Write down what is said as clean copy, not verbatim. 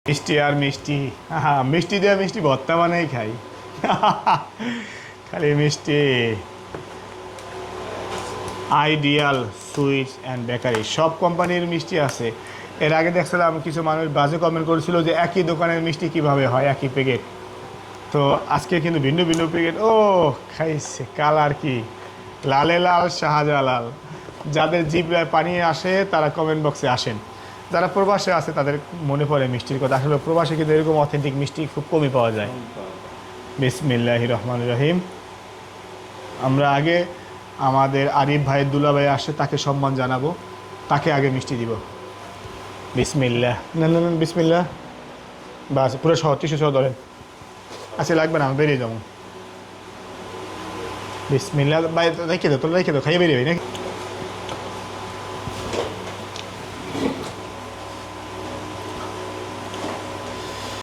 মিষ্টি আর মিষ্টি, হ্যাঁ মিষ্টি দেওয়া মিষ্টি ভর্তা বানাই খাই। খালি মিষ্টি। আইডিয়াল সুইটস অ্যান্ড বেকারি সব কোম্পানির মিষ্টি আছে। এর আগে দেখছিলাম কিছু মানুষ বাজে কমেন্ট করেছিল যে একই দোকানের মিষ্টি কিভাবে হয় একই প্যাকেট। তো আজকে কিন্তু ভিন্ন ভিন্ন প্যাকেট। ও খাইছে কালার কি লালে লাল শাহজালাল। যাদের জিভে পানি আসে তারা কমেন্ট বক্সে আসেন। যারা প্রবাসে আছে তাদের মনে পড়ে মিষ্টির কথা। আসলে প্রবাসে কিন্তু এরকম অথেন্টিক মিষ্টি খুব কমই পাওয়া যায়। বিসমিল্লাহির রহমানির রহিম। আমরা আগে আমাদের আরিফ ভাই দুলাভাই আসে তাকে সম্মান জানাবো, তাকে আগে মিষ্টি দিব। বিসমিল্লাহ, না না না বিসমিল্লাহ। বাস পুরো টিস্যু সহ ধরেন। আচ্ছা লাগবে না, আমি বেরিয়ে যাবো। বিসমিল্লাহ ভাই, রেখে দো, তোরা রেখে দো, খাইয়ে বেরিয়ে নাকি।